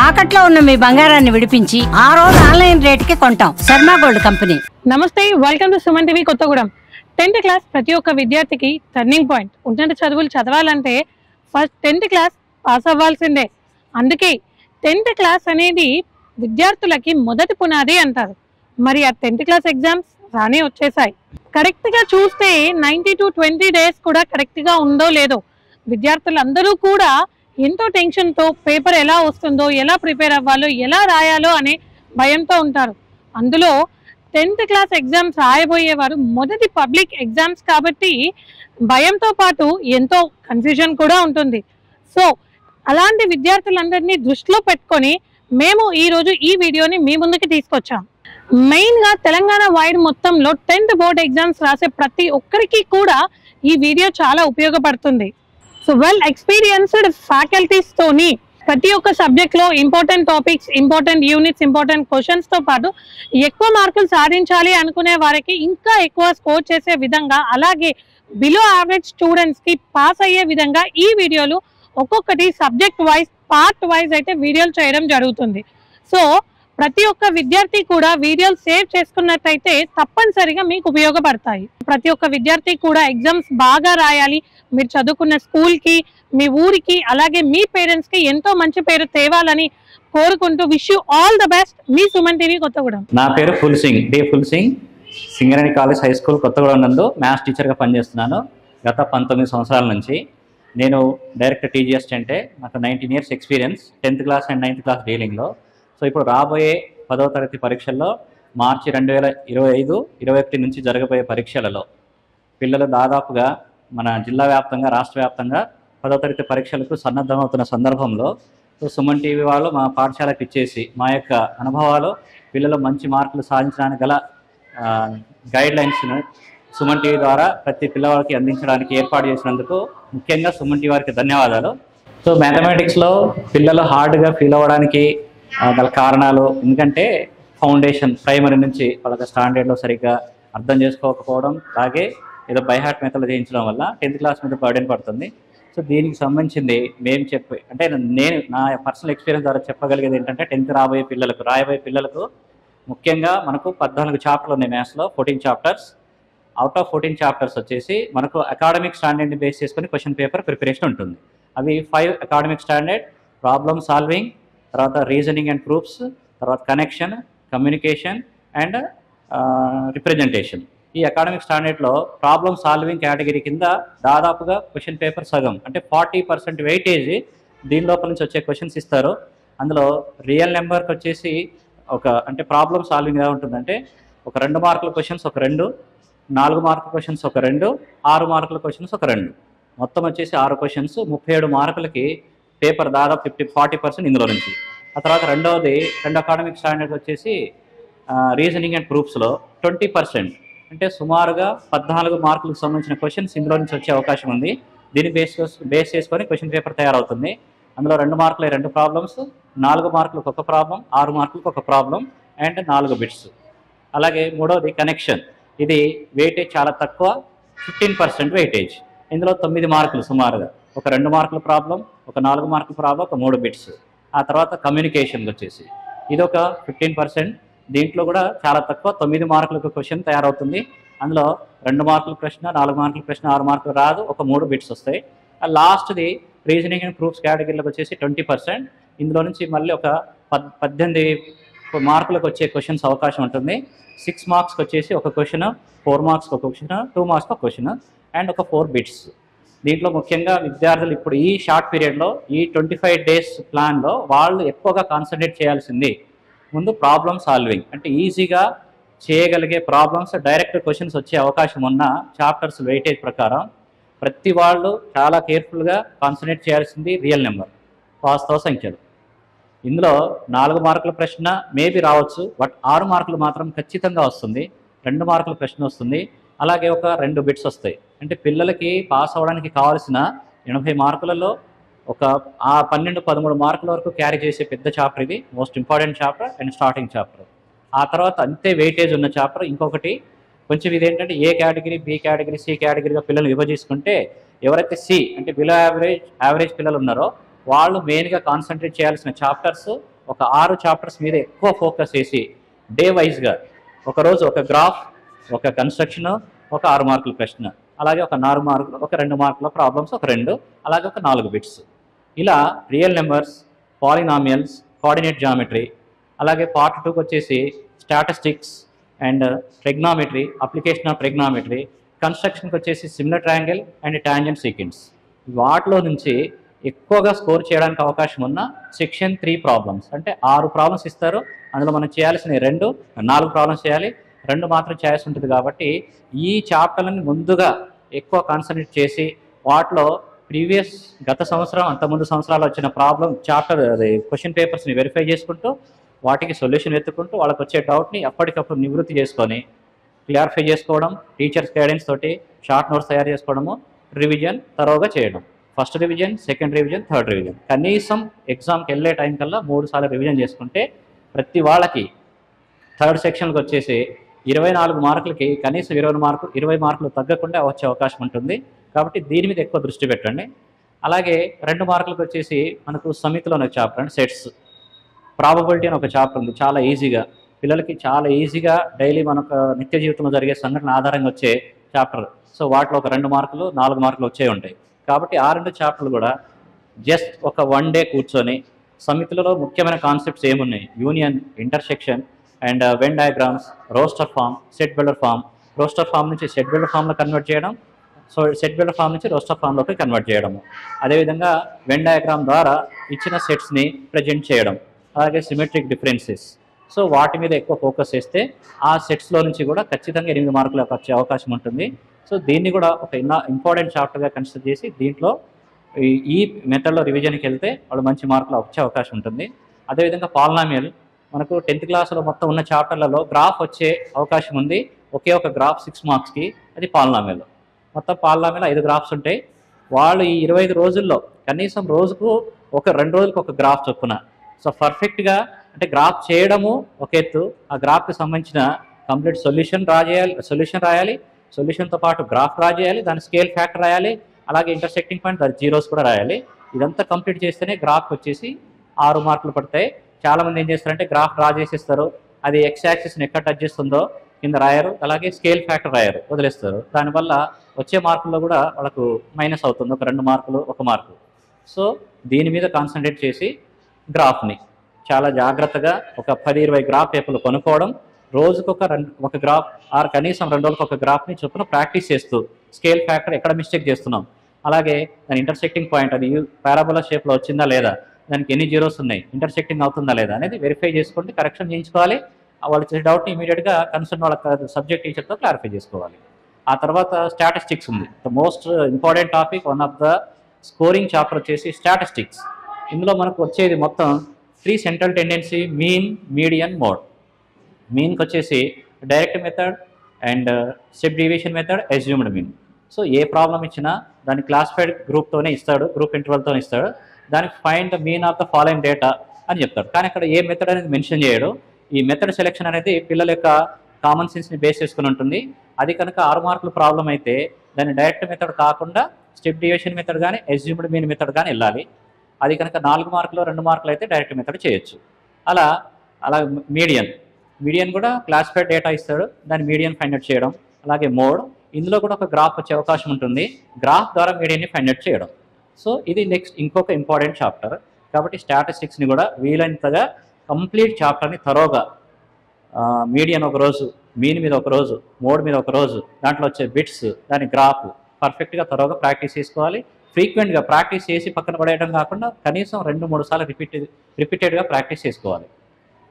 తాకట్లో ఉన్న మీ బంగారాన్ని విడిపించి ఆ రోజు ఆన్లైన్ రేటుకి కొంటాం. Sharma gold company. నమస్తే, welcome to Suman TV Kothagudem. 10th class ప్రతి ఒక్క విద్యార్థికి టర్నింగ్ పాయింట్. ఉన్నత చదువులు చదవాలంటే ఫస్ట్ 10th క్లాస్ పాస్ అవ్వాల్సిందే. అందుకే 10th క్లాస్ అనేది విద్యార్థులకి మొదటి పునాది అంటారు. మరి ఆ 10th క్లాస్ ఎగ్జామ్స్ రానే వచ్చేసాయి. కరెక్ట్గా చూస్తే 90 to 20 డేస్ కూడా కరెక్ట్గా ఉందో లేదో విద్యార్థులందరూ కూడా ఎంతో టెన్షన్తో పేపర్ ఎలా వస్తుందో, ఎలా ప్రిపేర్ అవ్వాలో, ఎలా రాయాలో అనే భయంతో ఉంటారు. అందులో 10th క్లాస్ ఎగ్జామ్స్ రాయబోయేవారు మొదటి పబ్లిక్ ఎగ్జామ్స్ కాబట్టి భయంతో పాటు ఎంతో కన్ఫ్యూజన్ కూడా ఉంటుంది. సో అలాంటి విద్యార్థులందరినీ దృష్టిలో పెట్టుకొని మేము ఈరోజు ఈ వీడియోని మీ ముందుకి తీసుకొచ్చాం. మెయిన్గా తెలంగాణ వైడ్ మొత్తంలో 10th బోర్డ్ ఎగ్జామ్స్ రాసే ప్రతి ఒక్కరికి కూడా ఈ వీడియో చాలా ఉపయోగపడుతుంది. సో వెల్ ఎక్స్పీరియన్స్డ్ ఫ్యాకల్టీస్ తోని ప్రతి ఒక్క సబ్జెక్ట్ లో important topics, important units, important questions తో పాటు ఎక్కువ మార్కులు సాధించాలి అనుకునే వారికి ఇంకా ఎక్కువ స్కోర్ చేసే విధంగా, అలాగే బిలో యావరేజ్ స్టూడెంట్స్ కి పాస్ అయ్యే విధంగా ఈ వీడియోలు ఒక్కొక్కటి సబ్జెక్ట్ వైజ్, పార్ట్ వైజ్ అయితే వీడియోలు చేయడం జరుగుతుంది. సో ప్రతి ఒక్క విద్యార్థి కూడా వీడియోలు సేవ్ చేసుకున్నట్టయితే తప్పనిసరిగా మీకు ఉపయోగపడతాయి. ప్రతి ఒక్క విద్యార్థి కూడా ఎగ్జామ్స్ బాగా రాయాలి, మీరు చదువుకున్న స్కూల్కి, మీ ఊరికి, అలాగే మీ పేరెంట్స్కి ఎంతో మంచి పేరు తేవాలని కోరుకుంటూ wish you all the best. Me Suman TV Kothagudem. నా పేరు full Singh, Singareni college high school Kothagudem నందు మ్యాథ్స్ టీచర్గా పనిచేస్తున్నాను గత 19 సంవత్సరాల నుంచి. నేను డైరెక్ట్ టీజీఎస్ అంటే నాకు 19 years experience 10th class and 9th class డీలింగ్లో. సో ఇప్పుడు రాబోయే 10వ తరగతి పరీక్షల్లో మార్చి 2025-21 నుంచి జరగబోయే పరీక్షలలో పిల్లలు దాదాపుగా మన జిల్లా వ్యాప్తంగా, రాష్ట్ర వ్యాప్తంగా 10వ తరగతి పరీక్షలకు సన్నద్ధమవుతున్న సందర్భంలో సుమన్ టీవీ వాళ్ళు మా పాఠశాలకు ఇచ్చేసి మా యొక్క అనుభవాలు, పిల్లలు మంచి మార్కులు సాధించడానికి గల గైడ్ లైన్స్ను సుమన్ టీవీ ద్వారా ప్రతి పిల్లవాడికి అందించడానికి ఏర్పాటు చేసినందుకు ముఖ్యంగా సుమన్ టీవీ వారికి ధన్యవాదాలు. సో మ్యాథమెటిక్స్లో పిల్లలు హార్డ్గా ఫీల్ అవ్వడానికి గల కారణాలు, ఎందుకంటే ఫౌండేషన్ ప్రైమరీ నుంచి వాళ్ళకి స్టాండర్డ్లో సరిగ్గా అర్థం చేసుకోకపోవడం, అలాగే ఏదో బై హార్ట్ మెథడ్లో చేయించడం వల్ల 10th క్లాస్ మీద బర్డెన్ పడుతుంది. సో దీనికి సంబంధించింది మేము నేను నా పర్సనల్ ఎక్స్పీరియన్స్ ద్వారా చెప్పగలిగేది ఏంటంటే 10th రాబోయే పిల్లలకు ముఖ్యంగా మనకు 14 చాప్టర్లు ఉన్నాయి మ్యాథ్స్లో, 14 చాప్టర్స్. అవుట్ ఆఫ్ 14 చాప్టర్స్ వచ్చేసి మనకు అకాడమిక్ స్టాండర్డ్ని బేస్ చేసుకొని క్వశ్చన్ పేపర్ ప్రిపరేషన్ ఉంటుంది. అవి 5 అకాడమిక్ స్టాండర్డ్, ప్రాబ్లమ్ సాల్వింగ్, తర్వాత రీజనింగ్ అండ్ ప్రూఫ్స్, తర్వాత కనెక్షన్, కమ్యూనికేషన్ అండ్ రిప్రజెంటేషన్. ఈ అకాడమిక్ స్టాండర్డ్లో ప్రాబ్లమ్ సాల్వింగ్ కేటగిరీ కింద దాదాపుగా క్వశ్చన్ పేపర్ సగం అంటే 40% వెయిటేజ్ దీని లోపల నుంచి వచ్చే క్వశ్చన్స్ ఇస్తారు. అందులో రియల్ నెంబర్కి వచ్చేసి అంటే ప్రాబ్లమ్ సాల్వింగ్ ఎలా ఉంటుందంటే ఒక 2 మార్కుల క్వశ్చన్స్ ఒక 2, 4 మార్కుల క్వశ్చన్స్ ఒక 2, 6 మార్కుల క్వశ్చన్స్ ఒక 2, మొత్తం వచ్చేసి 6 క్వశ్చన్స్ 37 మార్కులకి పేపర్ దాదాపు 40% ఇందులో నుంచి. ఆ తర్వాత రెండో అకాడమిక్ స్టాండర్డ్ వచ్చేసి రీజనింగ్ అండ్ ప్రూఫ్స్లో 20% అంటే సుమారుగా 14 మార్కులకు సంబంధించిన క్వశ్చన్స్ ఇందులో నుంచి వచ్చే అవకాశం ఉంది. దీన్ని బేస్ చేసుకొని క్వశ్చన్ పేపర్ తయారవుతుంది. అందులో 2 మార్కులు 2 ప్రాబ్లమ్స్, 4 మార్కులకు ఒక ప్రాబ్లం, 6 మార్కులకు ఒక ప్రాబ్లం అండ్ 4 బిట్స్. అలాగే మూడవది కనెక్షన్. ఇది వెయిటేజ్ చాలా తక్కువ, 15% వెయిటేజ్. ఇందులో 9 మార్కులు సుమారుగా, ఒక 2 మార్కుల ప్రాబ్లం, ఒక 4 మార్కుల ప్రాబ్లం, ఒక 3 బిట్స్. ఆ తర్వాత కమ్యూనికేషన్ వచ్చేసి ఇది ఒక 15%. దీంట్లో కూడా చాలా తక్కువ, 9 మార్కులకు క్వశ్చన్ తయారవుతుంది. అందులో 2 మార్కుల ప్రశ్న, 4 మార్కుల ప్రశ్న, 6 మార్కులు రాదు, ఒక 3 బిట్స్ వస్తాయి. లాస్ట్ది రీజనింగ్ అండ్ ప్రూఫ్స్ కేటగిరీలోకి వచ్చేసి 20%. ఇందులో నుంచి మళ్ళీ ఒక 18 మార్కులకు వచ్చే క్వశ్చన్స్ అవకాశం ఉంటుంది. 6 మార్క్స్కి వచ్చేసి ఒక క్వశ్చన్, 4 మార్క్స్కి ఒక క్వశ్చన్, 2 మార్క్స్కి ఒక క్వశ్చన్ అండ్ ఒక 4 బిట్స్. దీంట్లో ముఖ్యంగా విద్యార్థులు ఇప్పుడు ఈ షార్ట్ పీరియడ్లో, ఈ 25 days ప్లాన్లో వాళ్ళు ఎక్కువగా కాన్సన్ట్రేట్ చేయాల్సింది ముందు ప్రాబ్లమ్ సాల్వింగ్. అంటే ఈజీగా చేయగలిగే ప్రాబ్లమ్స్, డైరెక్ట్ క్వశ్చన్స్ వచ్చే అవకాశం ఉన్న చాప్టర్స్ వెయిటేజ్ ప్రకారం ప్రతి వాళ్ళు చాలా కేర్ఫుల్గా కాన్సన్ట్రేట్ చేయాల్సింది రియల్ నెంబర్, వాస్తవ సంఖ్యలు. ఇందులో 4 మార్కుల ప్రశ్న మేబీ రావచ్చు, బట్ 6 మార్కులు మాత్రం ఖచ్చితంగా వస్తుంది. 2 మార్కుల ప్రశ్న వస్తుంది, అలాగే ఒక 2 బిట్స్ వస్తాయి. అంటే పిల్లలకి పాస్ అవ్వడానికి కావాల్సిన 80 మార్కులలో ఒక 12-13 మార్కుల వరకు క్యారీ చేసే పెద్ద చాప్టర్ ఇది, most important chapter and starting chapter. ఆ తర్వాత అంతే వెయిటేజ్ ఉన్న చాప్టర్ ఇంకొకటి కొంచెం ఇదేంటంటే ఏ కేటగిరీ, బి కేటగిరీ, సి కేటగిరీగా పిల్లలు విభజించుకుంటే ఎవరైతే సి అంటే బిలో యావరేజ్ పిల్లలు ఉన్నారో వాళ్ళు మెయిన్గా కాన్సన్ట్రేట్ చేయాల్సిన చాప్టర్స్ ఒక 6 చాప్టర్స్ మీద ఎక్కువ ఫోకస్ చేసి డే వైజ్గా ఒకరోజు ఒక గ్రాఫ్, ఒక కన్స్ట్రక్షన్, ఒక 6 మార్కుల ప్రశ్న, అలాగే ఒక 4 మార్కులు, ఒక 2 మార్కుల ప్రాబ్లమ్స్ ఒక 2, అలాగే ఒక 4 బిట్స్. ఇలా real numbers, polynomials, coordinate geometry, అలాగే పార్ట్ 2కి వచ్చేసి statistics and trigonometry, application of trigonometry, కన్స్ట్రక్షన్కి వచ్చేసి similar triangle and tangent sequence. వాటిలో నుంచి ఎక్కువగా స్కోర్ చేయడానికి అవకాశం ఉన్న సెక్షన్ 3 ప్రాబ్లమ్స్, అంటే 6 ప్రాబ్లమ్స్ ఇస్తారు. అందులో మనం చేయాల్సిన 4 ప్రాబ్లమ్స్ చేయాలి, 2 మాత్రం చేయాల్సి ఉంటుంది. కాబట్టి ఈ చాప్టర్లను ముందుగా ఎక్కువ కాన్సన్ట్రేట్ చేసి వాటిలో గత సంవత్సరం అంతకుముందు సంవత్సరాలు వచ్చిన క్వశ్చన్ పేపర్స్ని వెరిఫై చేసుకుంటూ వాటికి సొల్యూషన్ ఎత్తుకుంటూ వాళ్ళకి వచ్చే డౌట్ని ఎప్పటికప్పుడు నివృత్తి చేసుకొని క్లారిఫై చేసుకోవడం, టీచర్స్ గైడెన్స్ తోటి షార్ట్ నోట్స్ తయారు చేసుకోవడము, రివిజన్ తరోగా చేయడం. First revision, second revision, third revision. కనీసం ఎగ్జామ్కి వెళ్ళే టైం కల్లా 3 సార్లు రివిజన్ చేసుకుంటే ప్రతి వాళ్ళకి థర్డ్ సెక్షన్కి వచ్చేసి 24 మార్కులకి కనీసం 20 మార్కులు తగ్గకుండా వచ్చే అవకాశం ఉంటుంది. కాబట్టి దీని మీద ఎక్కువ దృష్టి పెట్టండి. అలాగే 2 మార్కులకు వచ్చేసి మనకు సమితిలో ఒక చాప్టర్ అంటే సెట్స్, ప్రాబబిలిటీ అని ఒక చాప్టర్ ఉంది. చాలా ఈజీగా పిల్లలకి చాలా ఈజీగా డైలీ మనకు నిత్య జీవితంలో జరిగే సంఘటన ఆధారంగా వచ్చే చాప్టర్. సో వాటిలో ఒక 2 మార్కులు, 4 మార్కులు వచ్చే ఉంటాయి. కాబట్టి ఆ 2 చాప్టర్లు కూడా జస్ట్ ఒక 1 డే కూర్చొని సమితులలో ముఖ్యమైన కాన్సెప్ట్స్ ఏమున్నాయి, union, intersection and Venn diagrams, roster form, set builder form, roster form నుంచి సెట్ బిల్డర్ ఫామ్లో కన్వర్ట్ చేయడం, సో సెట్ బిల్డర్ ఫామ్ నుంచి రోస్టర్ ఫామ్లోకి కన్వర్ట్ చేయడము, అదేవిధంగా వెన్ డయాగ్రామ్ ద్వారా ఇచ్చిన సెట్స్ని ప్రజెంట్ చేయడం, అలాగే సిమెట్రిక్ డిఫరెన్సెస్. సో వాటి మీద ఎక్కువ ఫోకస్ చేస్తే ఆ సెట్స్లో నుంచి కూడా ఖచ్చితంగా 8 మార్కులకు వచ్చే అవకాశం ఉంటుంది. సో దీన్ని కూడా ఒక ఇంపార్టెంట్ చాప్టర్గా కన్సిడర్ చేసి దీంట్లో ఈ మెథడ్లో రివిజన్కి వెళ్తే వాళ్ళు మంచి మార్కులు వచ్చే అవకాశం ఉంటుంది. అదేవిధంగా పాలినామియల్ మనకు 10th క్లాస్లో మొత్తం ఉన్న చాప్టర్లలో గ్రాఫ్ వచ్చే అవకాశం ఉంది. ఒకే ఒక గ్రాఫ్ 6 మార్క్స్కి, అది పాలినామియల్. మొత్తం పాలినామియల్ 5 గ్రాఫ్స్ ఉంటాయి. వాళ్ళు ఈ 25 రోజుల్లో కనీసం రోజుకు 2 రోజులకు ఒక గ్రాఫ్ చొప్పున, సో పర్ఫెక్ట్గా అంటే గ్రాఫ్ చేయడము ఒక ఎత్తు, ఆ గ్రాఫ్కి సంబంధించిన కంప్లీట్ సొల్యూషన్ రాయాలి, సొల్యూషన్తో పాటు గ్రాఫ్ డ్రా చేయాలి, దాని స్కేల్ ఫ్యాక్టర్ రాయాలి, అలాగే ఇంటర్సెక్టింగ్ పాయింట్ దాని జీరోస్ కూడా రాయాలి. ఇదంతా కంప్లీట్ చేస్తేనే గ్రాఫ్ వచ్చేసి 6 మార్కులు పడతాయి. చాలామంది ఏం చేస్తారంటే గ్రాఫ్ డ్రా చేసేస్తారు, అది ఎక్స్ యాక్సిస్ని ఎక్కడ టచ్ చేస్తుందో కింద రాయరు, అలాగే స్కేల్ ఫ్యాక్టర్ రాయరు, వదిలేస్తారు. దానివల్ల వచ్చే మార్కుల్లో కూడా వాళ్ళకు మైనస్ అవుతుంది, ఒక 2 మార్కులు, 1 మార్కు. సో దీని మీద కాన్సన్ట్రేట్ చేసి గ్రాఫ్ని చాలా జాగ్రత్తగా ఒక 10-20 గ్రాఫ్ పేపర్లు కొనుక్కోవడం, రోజుకొక ఒక గ్రాఫ్ ఆర్ కనీసం 2 రోజులకు ఒక గ్రాఫ్ని చొప్పున ప్రాక్టీస్ చేస్తూ స్కేల్ ఫ్యాక్టర్ ఎక్కడ మిస్టేక్ చేస్తున్నాం, అలాగే దాని ఇంటర్సెక్టింగ్ పాయింట్ అది పారాబోలా షేప్లో వచ్చిందా లేదా, దానికి ఎన్ని జీరోస్ ఉన్నాయి, ఇంటర్సెక్టింగ్ అవుతుందా లేదా అనేది వెరిఫై చేసుకుంటే కరెక్షన్ చేయించుకోవాలి. వాళ్ళు చేసే డౌట్ని ఇమీడియట్గా కన్సర్న్ వాళ్ళ సబ్జెక్ట్ టీచర్తో క్లారిఫై చేసుకోవాలి. ఆ తర్వాత స్టాటిస్టిక్స్ ఉంది, the most important topic, one of the scoring chapter వచ్చేసి స్టాటిస్టిక్స్. ఇందులో మనకు వచ్చేది మొత్తం 3 central tendency, mean, median, mode. మీన్కి వచ్చేసి direct method and step deviation method, assumed mean. So ఏ ప్రాబ్లం ఇచ్చినా దాన్ని క్లాసిఫైడ్ గ్రూప్తోనే ఇస్తాడు, గ్రూప్ ఇంటర్వల్తోనే ఇస్తాడు. దానికి find the mean of the following data అని చెప్తాడు, కానీ అక్కడ ఏ మెథడ్ అనేది మెన్షన్ చేయడు. ఈ మెథడ్ సెలెక్షన్ అనేది పిల్లల యొక్క కామన్ సెన్స్ని బేస్ చేసుకుని ఉంటుంది. అది కనుక 6 మార్కుల ప్రాబ్లం అయితే దాన్ని డైరెక్ట్ మెథడ్ కాకుండా స్టెప్ డీవియేషన్ మెథడ్ కానీ అజ్యూమ్డ్ మీన్ మెథడ్ కానీ వెళ్ళాలి. అది కనుక 4 మార్కులు 2 మార్కులు అయితే డైరెక్ట్ మెథడ్ చేయొచ్చు. అలా మీడియన్ కూడా క్లాసిఫైడ్ డేటా ఇస్తాడు, దాన్ని మీడియన్ ఫైండ్ అవుట్ చేయడం. అలాగే మోడ్, ఇందులో కూడా ఒక గ్రాఫ్ వచ్చే అవకాశం ఉంటుంది, గ్రాఫ్ ద్వారా మీడియన్ని ఫైండ్ అవుట్ చేయడం. సో ఇది నెక్స్ట్ ఇంకొక ఇంపార్టెంట్ చాప్టర్. కాబట్టి స్టాటిస్టిక్స్ని కూడా వీలైనంతగా కంప్లీట్ చాప్టర్ని తరోగా మీడియన్ ఒక రోజు, మీన్ మీద ఒక రోజు, మోడ్ మీద ఒక రోజు, దాంట్లో వచ్చే బిట్స్, దాని గ్రాఫ్ పర్ఫెక్ట్గా తరోగా ప్రాక్టీస్ చేసుకోవాలి. ఫ్రీక్వెంట్గా ప్రాక్టీస్ చేసి పక్కన పడేయడం కాకుండా కనీసం 2-3 సార్లు రిపీటెడ్గా ప్రాక్టీస్ చేసుకోవాలి.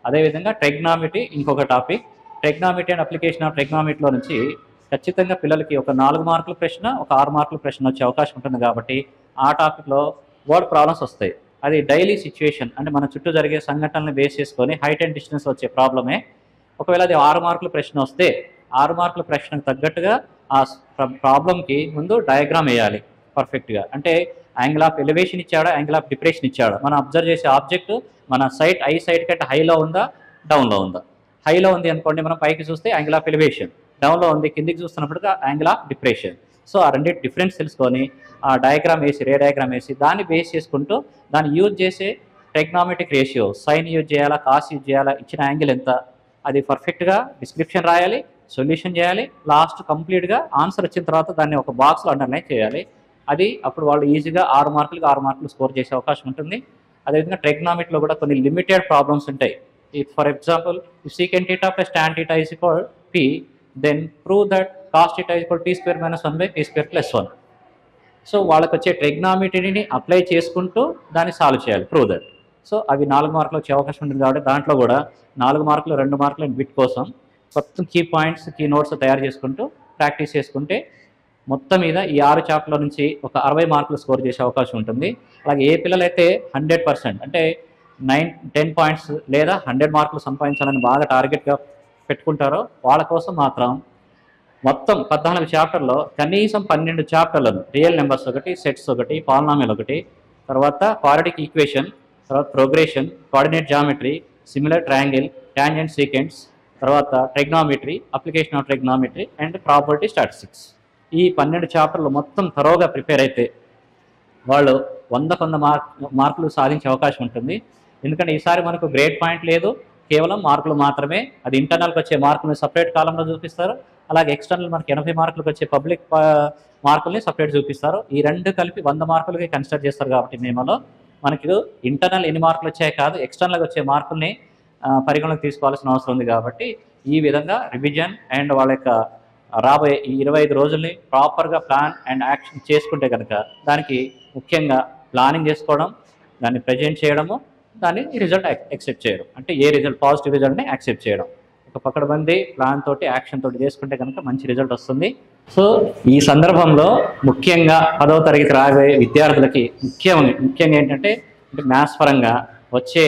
అదేవిధంగా ట్రిగ్నామెట్రీ ఇంకొక topic. Trigonometry and application of ట్రిగ్నామెట్రీలో నుంచి ఖచ్చితంగా పిల్లలకి ఒక 4 మార్కుల ప్రశ్న, ఒక 6 మార్కుల ప్రశ్న వచ్చే అవకాశం ఉంటుంది. కాబట్టి ఆ టాపిక్లో వర్డ్ ప్రాబ్లమ్స్ వస్తాయి. అది డైలీ సిచ్యువేషన్, అంటే మన చుట్టూ జరిగే సంఘటనలను బేస్ చేసుకొని హైట్ అండ్ డిస్టెన్స్ వచ్చే ప్రాబ్లమే. ఒకవేళ అది 6 మార్కుల ప్రశ్న వస్తే 6 మార్కుల ప్రశ్నకు తగ్గట్టుగా ఆ ప్రాబ్లంకి ముందు డయాగ్రామ్ వేయాలి పర్ఫెక్ట్గా. అంటే యాంగిల్ ఆఫ్ ఎలివేషన్ ఇచ్చాడా, యాంగిల్ ఆఫ్ డిప్రెషన్ ఇచ్చాడా, మనం అబ్జర్వ్ చేసే ఆబ్జెక్ట్ మన ఐ సైట్ కంటే హైలో ఉందా, డౌన్లో ఉందా. హైలో ఉంది అనుకోండి, మనం పైకి చూస్తే యాంగిల్ ఆఫ్ ఎలివేషన్, డౌన్లో ఉంది కిందికి చూస్తున్నప్పుడు యాంగిల్ ఆఫ్ డిప్రెషన్. సో ఆ రెండింటి డిఫరెన్స్ తెలుసుకొని ఆ డయాగ్రామ్ వేసి, రే డయాగ్రామ్ వేసి దాన్ని బేస్ చేసుకుంటూ దాన్ని యూజ్ చేసే ట్రిగ్నామెట్రిక్ రేషియో, సైన్ యూజ్ చేయాలా, కాస్ యూజ్ చేయాలా, ఇచ్చిన యాంగిల్ ఎంత, అది పర్ఫెక్ట్గా డిస్క్రిప్షన్ రాయాలి, సొల్యూషన్ చేయాలి, లాస్ట్ కంప్లీట్గా ఆన్సర్ వచ్చిన తర్వాత దాన్ని ఒక బాక్స్లో అండర్లైన్ చేయాలి. అది అప్పుడు వాళ్ళు ఈజీగా 6 మార్కులకు 6 మార్కులు స్కోర్ చేసే అవకాశం ఉంటుంది. అదేవిధంగా ట్రిగ్నామెట్రీలో కూడా కొన్ని లిమిటెడ్ ప్రాబ్లమ్స్ ఉంటాయి. For example, secant theta plus tan theta is equal p, then prove that cos theta is equal to t square minus 1 by t square plus 1. So వాళ్ళకి వచ్చే ట్రిగ్నామెట్రీని అప్లై చేసుకుంటూ దాన్ని సాల్వ్ చేయాలి, ప్రూవ్ దట్. సో అవి 4 మార్కులు వచ్చే అవకాశం ఉంటుంది కాబట్టి దాంట్లో కూడా 4 మార్కులు 2 మార్కులు బిట్ కోసం మొత్తం కీ పాయింట్స్, కీ నోట్స్ తయారు చేసుకుంటూ ప్రాక్టీస్ చేసుకుంటే మొత్తం మీద ఈ 6 చాప్టర్ల నుంచి ఒక 60 మార్కులు స్కోర్ చేసే అవకాశం ఉంటుంది. అలాగే ఏ పిల్లలైతే 100% అంటే 10 పాయింట్స్ లేదా 100 మార్కులు సంపాదించాలని బాగా టార్గెట్గా పెట్టుకుంటారో వాళ్ళ కోసం మాత్రం మొత్తం 14 చాప్టర్లో కనీసం 12 చాప్టర్లను, రియల్ నెంబర్స్ ఒకటి, సెట్స్ ఒకటి, పాలినామియల్ ఒకటి, తర్వాత క్వాడ్రాటిక్ ఈక్వేషన్, తర్వాత progression, coordinate geometry, similar triangle, tangent secants, తర్వాత trigonometry, application of trigonometry and property statistics, ఈ 12 చాప్టర్లు మొత్తం థరోగా ప్రిపేర్ అయితే వాళ్ళు 100 మార్కులు సాధించే అవకాశం ఉంటుంది. ఎందుకంటే ఈసారి మనకు గ్రేడ్ పాయింట్ లేదు, కేవలం మార్కులు మాత్రమే. అది ఇంటర్నల్కి వచ్చే మార్కులు సపరేట్ కాలంలో చూపిస్తారు, అలాగే ఎక్స్టర్నల్ మనకి 80 మార్కులకు వచ్చే పబ్లిక్ మార్కుల్ని సపరేట్ చూపిస్తారు. ఈ రెండు కలిపి 100 మార్కులకి కన్సిడర్ చేస్తారు. కాబట్టి మేమలో మనకి ఇంటర్నల్ ఎన్ని మార్కులు వచ్చాయి కాదు, ఎక్స్టర్నల్గా వచ్చే మార్కుల్ని పరిగణలోకి తీసుకోవాల్సిన అవసరం ఉంది. కాబట్టి ఈ విధంగా రివిజన్ అండ్ వాళ్ళ యొక్క రాబోయే ఈ 25 రోజుల్ని ప్రాపర్గా ప్లాన్ అండ్ యాక్షన్ చేసుకుంటే కనుక దానికి ముఖ్యంగా ప్లానింగ్ చేసుకోవడం, దాన్ని ప్రజెంట్ చేయడము, దాన్ని రిజల్ట్ యాక్సెప్ట్ చేయడం, అంటే ఏ రిజల్ట్ పాజిటివ్ రిజల్ట్ని యాక్సెప్ట్ చేయడం, ఒక పకడ్బందీ ప్లాన్ తోటి యాక్షన్ తోటి చేసుకుంటే కనుక మంచి రిజల్ట్ వస్తుంది. సో ఈ సందర్భంలో ముఖ్యంగా 10వ తరగతి రాబోయే విద్యార్థులకి ముఖ్యంగా ఏంటంటే మ్యాథ్స్ పరంగా వచ్చే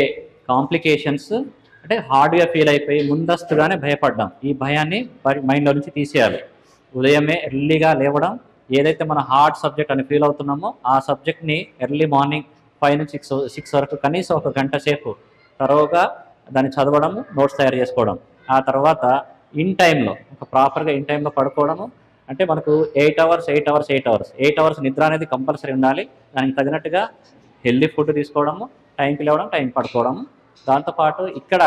కాంప్లికేషన్స్ అంటే హార్డ్గా ఫీల్ అయిపోయి ముందస్తుగానే భయపడ్డాం. ఈ భయాన్ని మైండ్లో నుంచి తీసేయాలి. ఉదయమే ఎర్లీగా లేవడం, ఏదైతే మన హార్డ్ సబ్జెక్ట్ అని ఫీల్ అవుతున్నామో ఆ సబ్జెక్ట్ని ఎర్లీ మార్నింగ్ 5 నుంచి 6 వరకు కనీసం 1 గంట సేపు తరోగా దాన్ని చదవడము, నోట్స్ తయారు చేసుకోవడం. ఆ తర్వాత ఇన్ టైంలో ఒక ప్రాపర్గా ఇన్ టైంలో పడుకోవడము. అంటే మనకు 8 అవర్స్ నిద్ర అనేది కంపల్సరీ ఉండాలి. దానికి తగినట్టుగా హెల్దీ ఫుడ్ తీసుకోవడము, టైంకి లేవడం, టైంకి పడుకోవడము. దాంతోపాటు ఇక్కడ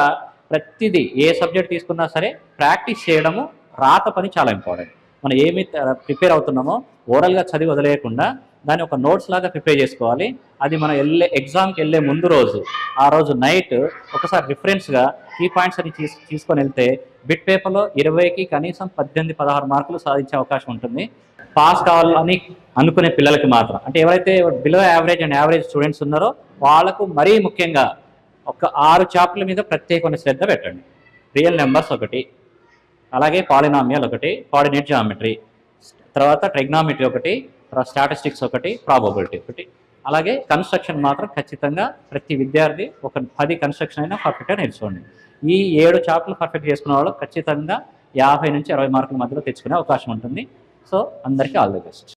ప్రతిదీ ఏ సబ్జెక్ట్ తీసుకున్నా సరే ప్రాక్టీస్ చేయడము, రాత పని చాలా ఇంపార్టెంట్. మనం ఏమి ప్రిపేర్ అవుతున్నామో ఓరల్గా చదివి వదిలేయకుండా దాన్ని ఒక నోట్స్ లాగా ప్రిపేర్ చేసుకోవాలి. అది మనం ఎగ్జామ్కి వెళ్ళే ముందు రోజు, ఆ రోజు నైట్ ఒకసారి రిఫరెన్స్గా కీ పాయింట్స్ అని తీసుకొని వెళ్తే బిట్ పేపర్లో 20కి కనీసం 18-16 మార్కులు సాధించే అవకాశం ఉంటుంది. పాస్ కావాలని అనుకునే పిల్లలకి మాత్రం, అంటే ఎవరైతే below average and average students ఉన్నారో వాళ్ళకు మరీ ముఖ్యంగా ఒక 6 చాప్టర్ల మీద ప్రత్యేకమైన శ్రద్ధ పెట్టండి. రియల్ నెంబర్స్ ఒకటి, అలాగే పాలినామియల్ ఒకటి, కోఆర్డినేట్ జామెట్రీ, తర్వాత ట్రిగ్నామెట్రీ ఒకటి, తర్వాత స్టాటిస్టిక్స్ ఒకటి, ప్రాబబిలిటీ ఒకటి, అలాగే కన్స్ట్రక్షన్ మాత్రం ఖచ్చితంగా ప్రతి విద్యార్థి ఒక 10 కన్స్ట్రక్షన్ అయినా పర్ఫెక్ట్గా నేర్చుకోండి. ఈ 7 చాప్టర్లు పర్ఫెక్ట్ చేసుకున్న వాళ్ళు ఖచ్చితంగా 50 నుంచి 60 మార్కుల మధ్యలో తెచ్చుకునే అవకాశం ఉంటుంది. సో అందరికీ ఆల్ ది బెస్ట్.